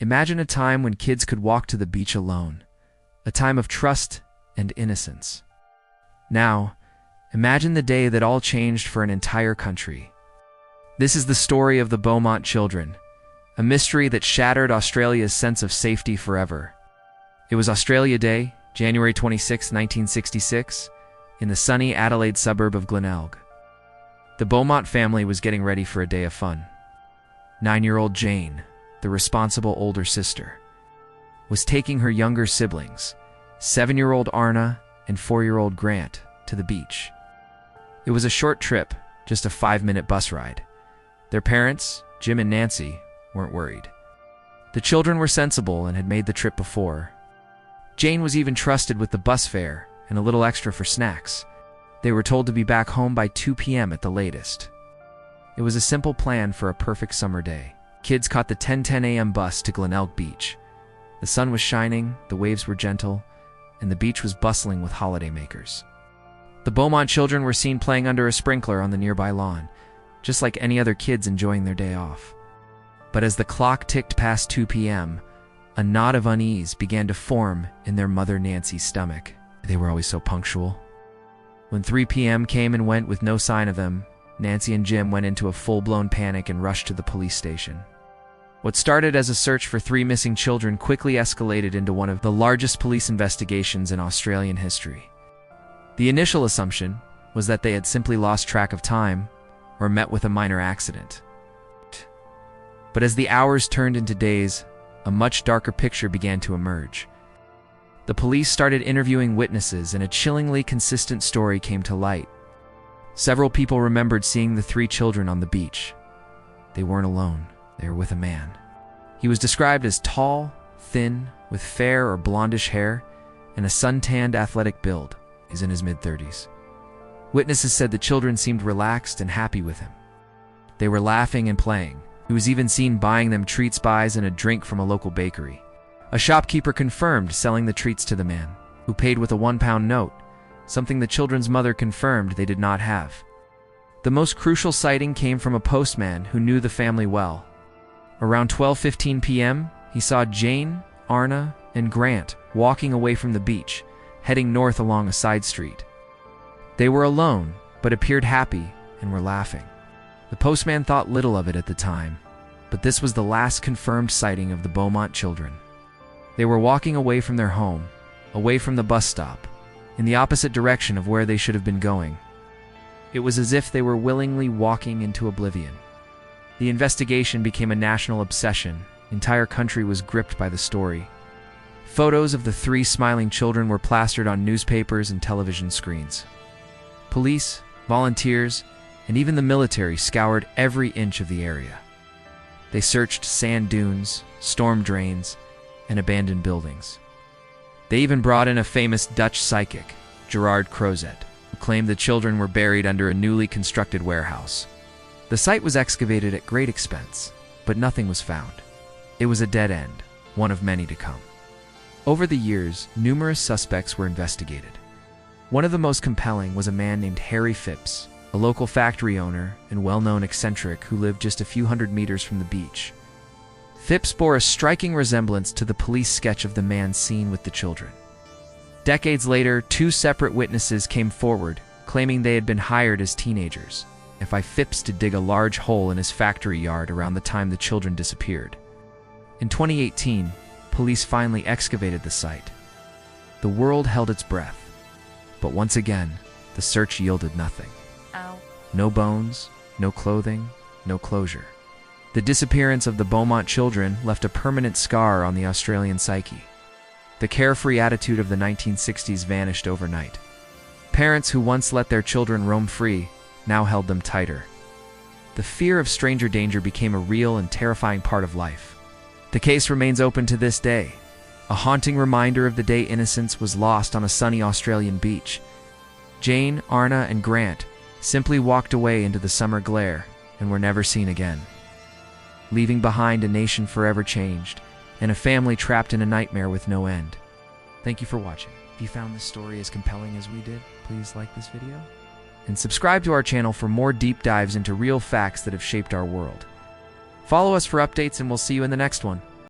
Imagine a time when kids could walk to the beach alone, a time of trust and innocence. Now, imagine the day that all changed for an entire country. This is the story of the Beaumont children, a mystery that shattered Australia's sense of safety forever. It was Australia Day, January 26, 1966, in the sunny Adelaide suburb of Glenelg. The Beaumont family was getting ready for a day of fun. 9-year-old Jane, the responsible older sister, was taking her younger siblings, 7-year-old Arna and 4-year-old Grant, to the beach. It was a short trip, just a 5-minute bus ride. Their parents, Jim and Nancy, weren't worried. The children were sensible and had made the trip before. Jane was even trusted with the bus fare and a little extra for snacks. They were told to be back home by 2 p.m. at the latest. It was a simple plan for a perfect summer day. Kids caught the 10:10 a.m. bus to Glenelg Beach. The sun was shining, the waves were gentle, and the beach was bustling with holidaymakers. The Beaumont children were seen playing under a sprinkler on the nearby lawn, just like any other kids enjoying their day off. But as the clock ticked past 2 p.m., a knot of unease began to form in their mother Nancy's stomach. They were always so punctual. When 3 p.m. came and went with no sign of them, Nancy and Jim went into a full-blown panic and rushed to the police station. What started as a search for 3 missing children quickly escalated into one of the largest police investigations in Australian history. The initial assumption was that they had simply lost track of time or met with a minor accident. But as the hours turned into days, a much darker picture began to emerge. The police started interviewing witnesses, and a chillingly consistent story came to light. Several people remembered seeing the 3 children on the beach. They weren't alone. They were with a man. He was described as tall, thin, with fair or blondish hair, and a sun-tanned athletic build. He's in his mid-30s. Witnesses said the children seemed relaxed and happy with him. They were laughing and playing. He was even seen buying them treats, buys, and a drink from a local bakery. A shopkeeper confirmed selling the treats to the man, who paid with a £1 note, something the children's mother confirmed they did not have. The most crucial sighting came from a postman who knew the family well. Around 12:15 p.m., he saw Jane, Arna, and Grant walking away from the beach, heading north along a side street. They were alone, but appeared happy and were laughing. The postman thought little of it at the time, but this was the last confirmed sighting of the Beaumont children. They were walking away from their home, away from the bus stop, in the opposite direction of where they should have been going. It was as if they were willingly walking into oblivion. The investigation became a national obsession. The entire country was gripped by the story. Photos of the 3 smiling children were plastered on newspapers and television screens. Police, volunteers, and even the military scoured every inch of the area. They searched sand dunes, storm drains, and abandoned buildings. They even brought in a famous Dutch psychic, Gerard Crozet, who claimed the children were buried under a newly constructed warehouse. The site was excavated at great expense, but nothing was found. It was a dead end, one of many to come. Over the years, numerous suspects were investigated. One of the most compelling was a man named Harry Phipps, a local factory owner and well-known eccentric who lived just a few hundred meters from the beach. Phipps bore a striking resemblance to the police sketch of the man seen with the children. Decades later, 2 separate witnesses came forward, claiming they had been hired as teenagers and by Phipps to dig a large hole in his factory yard around the time the children disappeared. In 2018, police finally excavated the site. The world held its breath, but once again, the search yielded nothing. Ow. No bones, no clothing, no closure. The disappearance of the Beaumont children left a permanent scar on the Australian psyche. The carefree attitude of the 1960s vanished overnight. Parents who once let their children roam free now held them tighter. The fear of stranger danger became a real and terrifying part of life. The case remains open to this day, a haunting reminder of the day innocence was lost on a sunny Australian beach. Jane, Arna, and Grant simply walked away into the summer glare and were never seen again, leaving behind a nation forever changed and a family trapped in a nightmare with no end. Thank you for watching. If you found this story as compelling as we did, please like this video and subscribe to our channel for more deep dives into real facts that have shaped our world. Follow us for updates, and we'll see you in the next one.